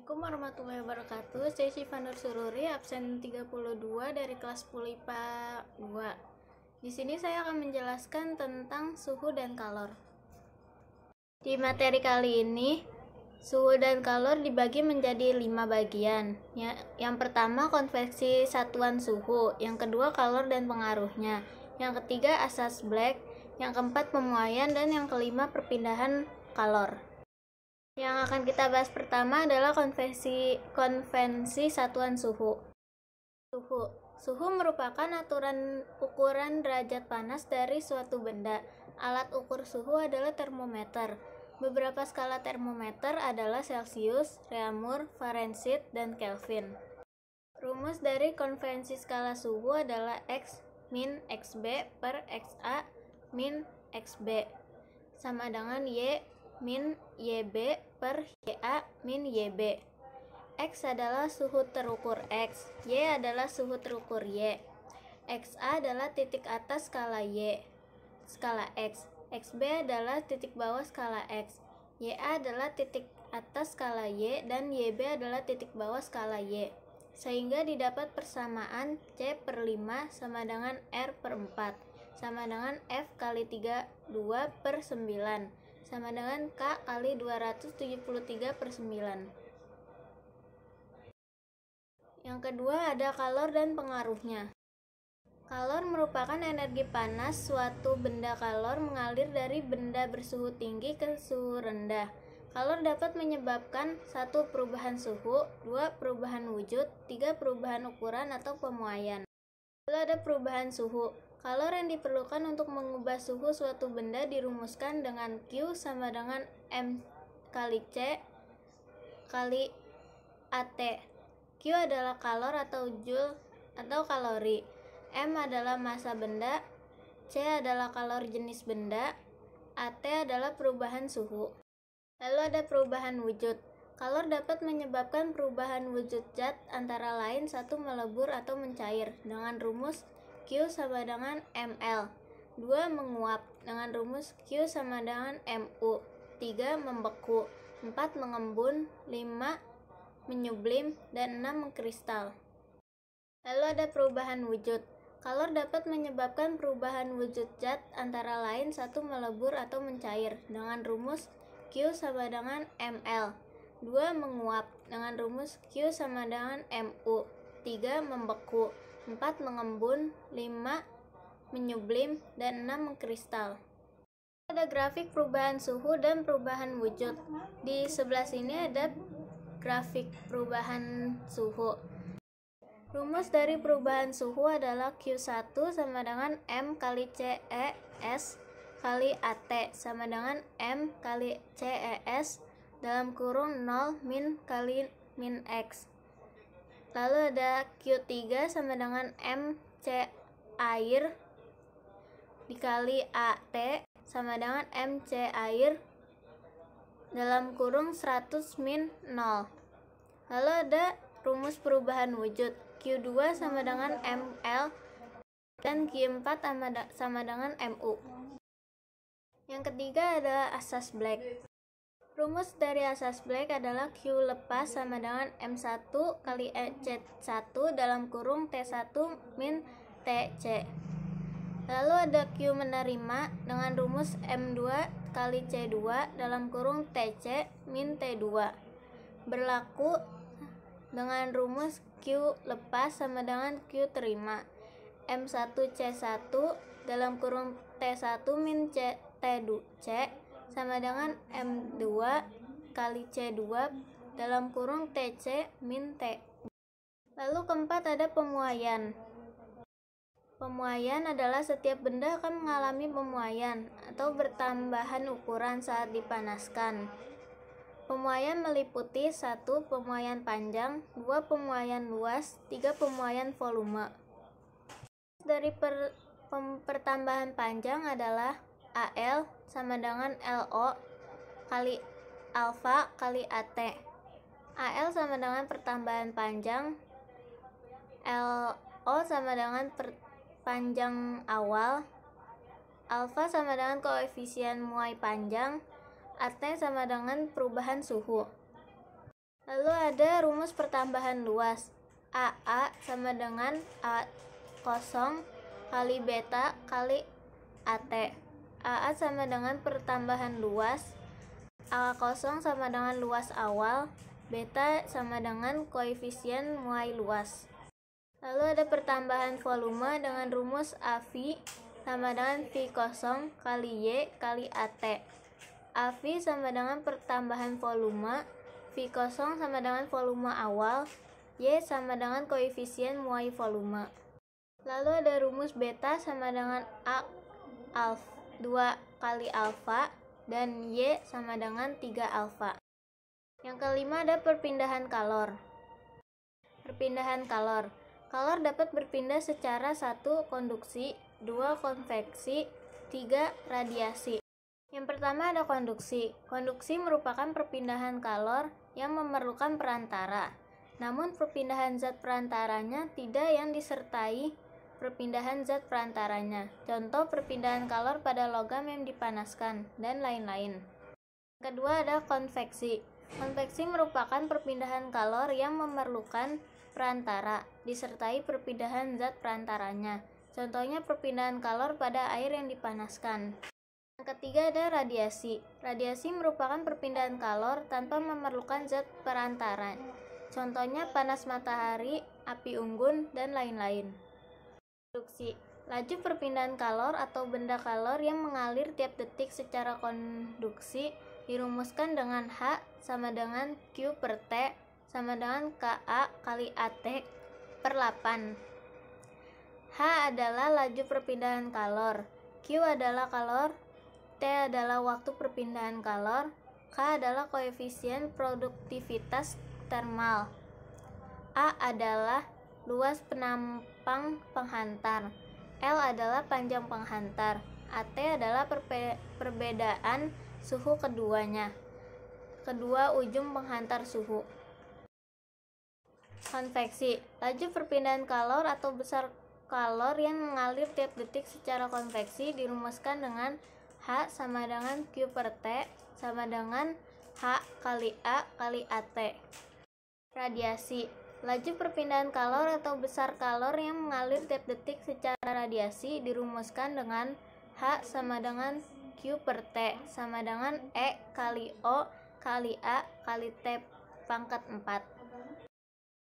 Assalamualaikum warahmatullahi wabarakatuh. Saya Syifa Nur Sururi, absen 32 dari kelas 10 IPA 2. Di sini saya akan menjelaskan tentang suhu dan kalor. Di materi kali ini, suhu dan kalor dibagi menjadi 5 bagian. Yang pertama, konveksi satuan suhu. Yang kedua, kalor dan pengaruhnya. Yang ketiga, asas Black. Yang keempat, pemuaian. Dan yang kelima, perpindahan kalor. Yang akan kita bahas pertama adalah konvensi satuan suhu. Suhu merupakan aturan ukuran derajat panas dari suatu benda. Alat ukur suhu adalah termometer. Beberapa skala termometer adalah Celcius, Reaumur, Fahrenheit, dan Kelvin. Rumus dari konvensi skala suhu adalah X min XB per XA min XB sama dengan Y min YB per YA min YB. X adalah suhu terukur X, Y adalah suhu terukur Y. XA adalah titik atas skala Y, skala X. XB adalah titik bawah skala X. YA adalah titik atas skala Y dan YB adalah titik bawah skala Y. Sehingga didapat persamaan C per 5 sama dengan R per 4 sama dengan F kali 32 per 9 sama dengan K kali 273 per 9. Yang kedua ada kalor dan pengaruhnya. Kalor merupakan energi panas suatu benda. Kalor mengalir dari benda bersuhu tinggi ke suhu rendah. Kalor dapat menyebabkan 1. Perubahan suhu, 2. Perubahan wujud, 3. Perubahan ukuran atau pemuaian. Lalu ada perubahan suhu. Kalor yang diperlukan untuk mengubah suhu suatu benda dirumuskan dengan Q sama dengan M kali C kali AT. Q adalah kalor atau joule atau kalori. M adalah massa benda. C adalah kalor jenis benda. AT adalah perubahan suhu. Lalu ada perubahan wujud. Kalor dapat menyebabkan perubahan wujud zat antara lain 1. Melebur atau mencair dengan rumus Q sama dengan ml. 2. Menguap dengan rumus Q sama dengan mu. 3. Membeku. 4. Mengembun. 5. Menyublim. Dan 6. Mengkristal. Lalu ada perubahan wujud. Kalor dapat menyebabkan perubahan wujud zat antara lain 1. Melebur atau mencair dengan rumus Q sama dengan ml. 2. Menguap dengan rumus Q sama dengan mu. 3. Membeku. 4. Mengembun. 5. Menyublim. Dan 6. Mengkristal. Ada grafik perubahan suhu dan perubahan wujud. Di sebelah sini ada grafik perubahan suhu. Rumus dari perubahan suhu adalah Q1 sama dengan M kali CES kali AT sama dengan M kali CES dalam kurung 0 min kali min X. Lalu ada Q3 sama dengan MC air dikali AT sama dengan MC air dalam kurung 100 min 0. Lalu ada rumus perubahan wujud. Q2 sama dengan ML dan Q4 sama dengan MU. Yang ketiga adalah asas Black. Rumus dari asas Black adalah Q lepas sama dengan M1 kali C1 dalam kurung T1 min TC. Lalu ada Q menerima dengan rumus M2 kali C2 dalam kurung TC min T2. Berlaku dengan rumus Q lepas sama dengan Q terima. M1 C1 dalam kurung T1 min T2C sama dengan M2 kali C2 dalam kurung TC min T. Lalu keempat ada pemuaian. Pemuaian adalah setiap benda akan mengalami pemuaian atau bertambahan ukuran saat dipanaskan. Pemuaian meliputi 1. Pemuaian panjang, 2. Pemuaian luas, 3. Pemuaian volume. Dari pertambahan panjang adalah AL sama dengan LO kali alfa kali AT. AL sama dengan pertambahan panjang, LO sama dengan panjang awal, alfa sama dengan koefisien muai panjang, AT sama dengan perubahan suhu. Lalu ada rumus pertambahan luas. AA sama dengan A kosong kali beta kali AT. AA sama dengan pertambahan luas, A kosong sama dengan luas awal, beta sama dengan koefisien muai luas. Lalu ada pertambahan volume dengan rumus AV sama dengan V kosong kali Y kali AT. AV sama dengan pertambahan volume, V kosong sama dengan volume awal, Y sama dengan koefisien muai volume. Lalu ada rumus beta sama dengan A alfa 2 kali alfa dan Y sama dengan 3 alfa. Yang kelima ada perpindahan kalor. Perpindahan kalor. Kalor dapat berpindah secara 1 konduksi, 2 konveksi, 3 radiasi. Yang pertama ada konduksi. Konduksi merupakan perpindahan kalor yang memerlukan perantara. Namun perpindahan zat perantaranya tidak yang disertai perpindahan zat perantaranya. Contoh perpindahan kalor pada logam yang dipanaskan, dan lain-lain. Kedua ada konveksi. Konveksi merupakan perpindahan kalor yang memerlukan perantara, disertai perpindahan zat perantaranya. Contohnya perpindahan kalor pada air yang dipanaskan. Yang ketiga ada radiasi. Radiasi merupakan perpindahan kalor tanpa memerlukan zat perantara. Contohnya panas matahari, api unggun, dan lain-lain. Konduksi. Laju perpindahan kalor atau benda kalor yang mengalir tiap detik secara konduksi dirumuskan dengan H sama dengan Q per T sama dengan Ka kali AT per 8. H adalah laju perpindahan kalor, Q adalah kalor, T adalah waktu perpindahan kalor, K adalah koefisien produktivitas termal, A adalah luas penampang penghantar, L adalah panjang penghantar, AT adalah perbedaan suhu kedua ujung penghantar suhu. Konveksi. Laju perpindahan kalor atau besar kalor yang mengalir tiap detik secara konveksi dirumuskan dengan H sama dengan Q per T sama dengan H kali A kali AT. Radiasi. Laju perpindahan kalor atau besar kalor yang mengalir tiap detik secara radiasi dirumuskan dengan H sama dengan Q per T sama dengan E kali O kali A kali T pangkat 4.